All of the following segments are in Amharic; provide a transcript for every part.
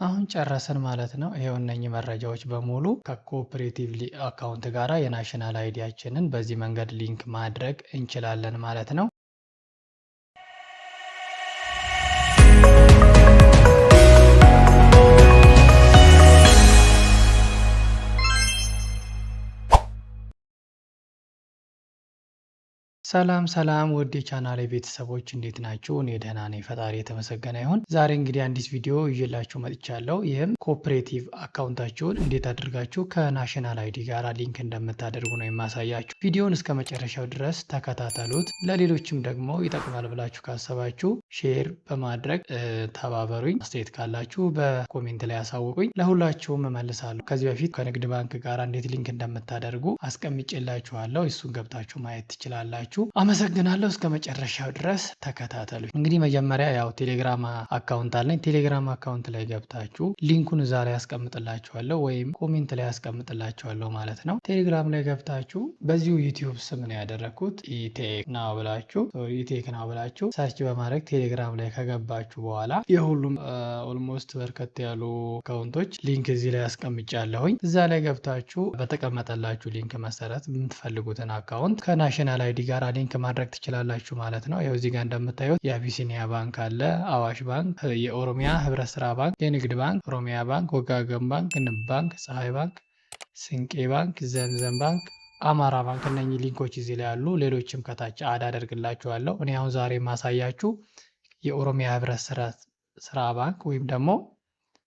አሁን ጨረስን ማለት ነው። ይሄው እነኚህ መረጃዎች በሙሉ ከኮኦፕሬቲቭ አካውንት ጋራ የናሽናል አይዲያችንን በዚህ መንገድ ሊንክ ማድረግ እንችላለን ማለት ነው። ሰላም ሰላም ውድ የቻናሌ ቤተሰቦች እንዴት ናችሁ? እኔ ደህና ነኝ፣ ፈጣሪ የተመሰገነ ይሁን። ዛሬ እንግዲህ አዲስ ቪዲዮ ይዤላችሁ መጥቻለሁ። ይህም ኮኦፕሬቲቭ አካውንታችሁን እንዴት አድርጋችሁ ከናሽናል አይዲ ጋር ሊንክ እንደምታደርጉ ነው የማሳያችሁ። ቪዲዮውን እስከ መጨረሻው ድረስ ተከታተሉት። ለሌሎችም ደግሞ ይጠቅማል ብላችሁ ካሰባችሁ ሼር በማድረግ ተባበሩኝ። አስተያየት ካላችሁ በኮሜንት ላይ አሳውቁኝ፣ ለሁላችሁም እመልሳለሁ። ከዚህ በፊት ከንግድ ባንክ ጋር እንዴት ሊንክ እንደምታደርጉ አስቀምጬላችኋለሁ። እሱን ገብታችሁ ማየት ትችላላችሁ። አመሰግናለሁ። እስከ መጨረሻው ድረስ ተከታተሉ። እንግዲህ መጀመሪያ ያው ቴሌግራም አካውንት አለኝ። ቴሌግራም አካውንት ላይ ገብታችሁ ሊንኩን እዛ ላይ ያስቀምጥላችኋለሁ ወይም ኮሜንት ላይ ያስቀምጥላችኋለሁ ማለት ነው። ቴሌግራም ላይ ገብታችሁ በዚሁ ዩቲዩብ ስም ነው ያደረኩት ኢቴክ ናው ብላችሁ ሰርች በማድረግ ቴሌግራም ላይ ከገባችሁ በኋላ የሁሉም ኦልሞስት በርከት ያሉ አካውንቶች ሊንክ እዚህ ላይ ያስቀምጫለሁኝ። እዛ ላይ ገብታችሁ በተቀመጠላችሁ ሊንክ መሰረት የምትፈልጉትን አካውንት ከናሽናል አይዲ ጋር ሊንክ ማድረግ ትችላላችሁ ማለት ነው። ያው እዚህ ጋር እንደምታዩት የአቢሲኒያ ባንክ አለ፣ አዋሽ ባንክ፣ የኦሮሚያ ህብረት ስራ ባንክ፣ የንግድ ባንክ፣ ኦሮሚያ ባንክ፣ ወጋገን ባንክ፣ ንብ ባንክ፣ ፀሐይ ባንክ፣ ስንቄ ባንክ፣ ዘምዘም ባንክ፣ አማራ ባንክ እነኚህ ሊንኮች እዚህ ላይ አሉ። ሌሎችም ከታች አድ አደርግላችኋለሁ። እኔ አሁን ዛሬ ማሳያችሁ የኦሮሚያ ህብረት ስራ ባንክ ወይም ደግሞ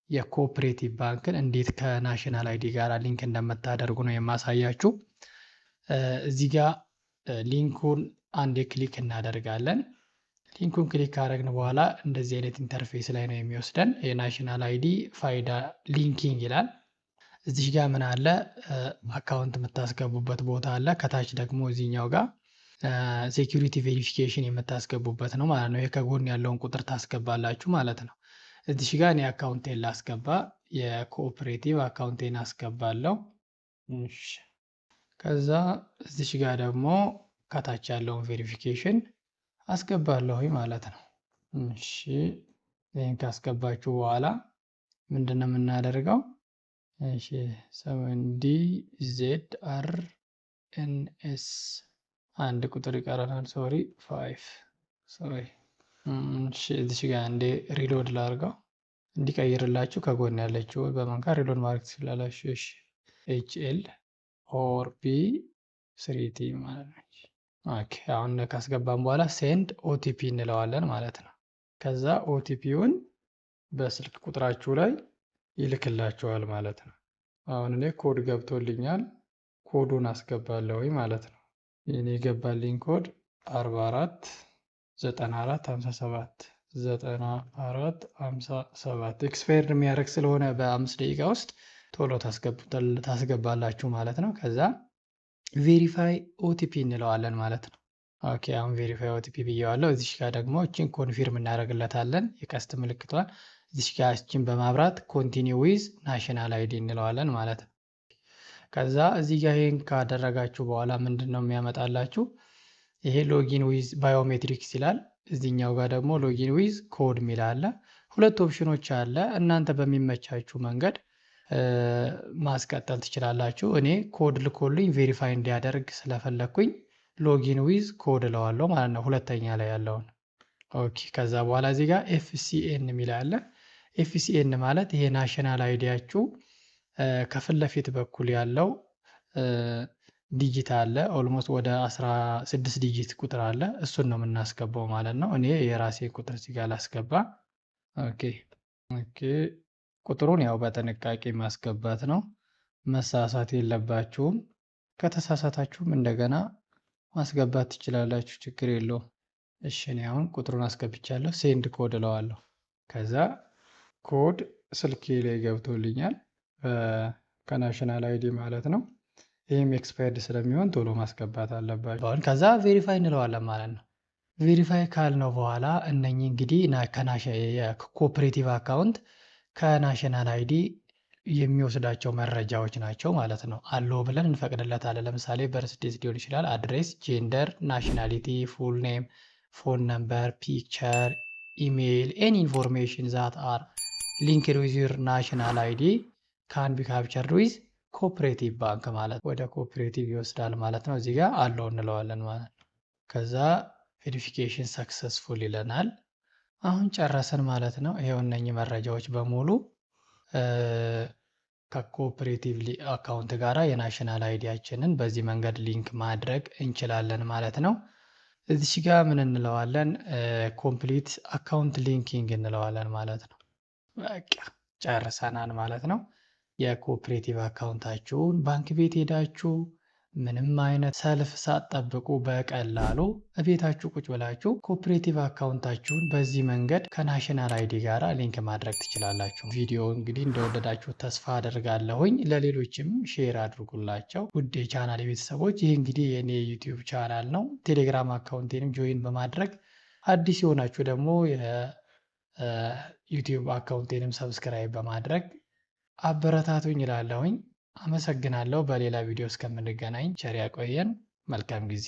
የኮኦፕሬቲቭ ባንክን እንዴት ከናሽናል አይዲ ጋር ሊንክ እንደምታደርጉ ነው የማሳያችሁ። እዚህ ጋር ሊንኩን አንዴ ክሊክ እናደርጋለን። ሊንኩን ክሊክ ካደረግን በኋላ እንደዚህ አይነት ኢንተርፌስ ላይ ነው የሚወስደን። የናሽናል አይዲ ፋይዳ ሊንኪንግ ይላል። እዚህ ጋር ምን አለ? አካውንት የምታስገቡበት ቦታ አለ። ከታች ደግሞ እዚህኛው ጋር ሴኩሪቲ ቬሪፊኬሽን የምታስገቡበት ነው ማለት ነው። ይሄ ከጎን ያለውን ቁጥር ታስገባላችሁ ማለት ነው። እዚህ ጋር እኔ አካውንቴን ላስገባ፣ የኮኦፕሬቲቭ አካውንቴን አስገባለሁ። ከዛ እዚህ ጋር ደግሞ ከታች ያለውን ቬሪፊኬሽን አስገባለሁ ማለት ነው። እሺ ይሄን ካስገባችሁ በኋላ ምንድነው የምናደርገው? እሺ 7DZRNS አንድ ቁጥር ይቀረናል። ሶሪ 5 እሺ እዚህ ጋር እንደ ሪሎድ ላድርገው እንዲቀይርላችሁ ከጎን ያለችው በመንካት ሪሎድ ማድረግ ትችላላችሁ። እሺ HL ኦር ቢ 3T ማለት ነው። ኦኬ አሁን ካስገባን በኋላ ሴንድ ኦቲፒ እንለዋለን ማለት ነው። ከዛ ኦቲፒውን በስልክ ቁጥራችሁ ላይ ይልክላችኋል ማለት ነው። አሁን እኔ ኮድ ገብቶልኛል፣ ኮዱን አስገባለሁ ማለት ነው። የኔ የገባልኝ ኮድ 449457 ኤክስፓየርድ የሚያደርግ ስለሆነ በ5 ደቂቃ ውስጥ ቶሎ ታስገባላችሁ ማለት ነው። ከዛ ቬሪፋይ ኦቲፒ እንለዋለን ማለት ነው። ኦኬ አሁን ቬሪፋይ ኦቲፒ ብየዋለሁ። እዚህ ጋር ደግሞ እችን ኮንፊርም እናደርግለታለን፣ የቀስት ምልክቷን እዚህ ጋር እችን በማብራት ኮንቲኒው ዊዝ ናሽናል አይዲ እንለዋለን ማለት ነው። ከዛ እዚህ ጋር ይሄን ካደረጋችሁ በኋላ ምንድን ነው የሚያመጣላችሁ? ይሄ ሎጊን ዊዝ ባዮሜትሪክስ ይላል። እዚህኛው ጋር ደግሞ ሎጊን ዊዝ ኮድ ሚል አለ። ሁለት ኦፕሽኖች አለ። እናንተ በሚመቻችሁ መንገድ ማስቀጠል ትችላላችሁ። እኔ ኮድ ልኮልኝ ቬሪፋይ እንዲያደርግ ስለፈለግኩኝ ሎጊን ዊዝ ኮድ እለዋለሁ ማለት ነው፣ ሁለተኛ ላይ ያለውን። ኦኬ ከዛ በኋላ እዚህ ጋር FCN የሚል አለ። FCN ማለት ይሄ ናሽናል አይዲያችሁ ከፊት ለፊት በኩል ያለው ዲጂት አለ። ኦልሞስት ወደ 16 ዲጂት ቁጥር አለ። እሱን ነው የምናስገባው ማለት ነው። እኔ የራሴ ቁጥር እዚህ ጋር ላስገባ። ኦኬ ቁጥሩን ያው በጥንቃቄ ማስገባት ነው፣ መሳሳት የለባችሁም። ከተሳሳታችሁም እንደገና ማስገባት ትችላላችሁ፣ ችግር የለውም። እሺ እኔ አሁን ቁጥሩን አስገብቻለሁ። ሴንድ ኮድ እለዋለሁ። ከዛ ኮድ ስልኬ ላይ ገብቶልኛል ከናሽናል አይዲ ማለት ነው። ይህም ኤክስፓየርድ ስለሚሆን ቶሎ ማስገባት አለባችሁ። ከዛ ቬሪፋይ እንለዋለን ማለት ነው። ቬሪፋይ ካልነው በኋላ እነኚህ እንግዲህ የኮኦፕሬቲቭ አካውንት ከናሽናል አይዲ የሚወስዳቸው መረጃዎች ናቸው ማለት ነው። አለው ብለን እንፈቅድለታለን። ለምሳሌ በርዝዴት ሊሆን ይችላል፣ አድሬስ፣ ጄንደር፣ ናሽናሊቲ፣ ፉል ኔም፣ ፎን ነምበር፣ ፒክቸር፣ ኢሜይል፣ ኤኒ ኢንፎርሜሽን ዛት አር ሊንክድ ዊዝ ዩር ናሽናል አይዲ ካን ቢ ካፕቸርድ ዊዝ ኮኦፕሬቲቭ ባንክ ማለት ወደ ኮኦፕሬቲቭ ይወስዳል ማለት ነው። እዚህ ጋር አለው እንለዋለን ማለት ነው። ከዛ ቬሪፊኬሽን ሰክሰስፉል ይለናል። አሁን ጨረሰን ማለት ነው። ይሄው እነኚህ መረጃዎች በሙሉ ከኮኦፕሬቲቭ አካውንት ጋራ የናሽናል አይዲያችንን በዚህ መንገድ ሊንክ ማድረግ እንችላለን ማለት ነው። እዚች ጋር ምን እንለዋለን? ኮምፕሊት አካውንት ሊንኪንግ እንለዋለን ማለት ነው። በቃ ጨርሰናል ማለት ነው። የኮኦፕሬቲቭ አካውንታችሁን ባንክ ቤት ሄዳችሁ ምንም አይነት ሰልፍ ሳትጠብቁ በቀላሉ እቤታችሁ ቁጭ ብላችሁ ኮኦፕሬቲቭ አካውንታችሁን በዚህ መንገድ ከናሽናል አይዲ ጋር ሊንክ ማድረግ ትችላላችሁ። ቪዲዮ እንግዲህ እንደወደዳችሁ ተስፋ አደርጋለሁኝ። ለሌሎችም ሼር አድርጉላቸው ውድ የቻናል ቤተሰቦች። ይህ እንግዲህ የኔ ዩቲዩብ ቻናል ነው። ቴሌግራም አካውንቴንም ጆይን በማድረግ አዲስ የሆናችሁ ደግሞ የዩቲዩብ አካውንቴንም ሰብስክራይብ በማድረግ አበረታቱኝ እላለሁኝ። አመሰግናለሁ። በሌላ ቪዲዮ እስከምንገናኝ ቸር ያቆየን። መልካም ጊዜ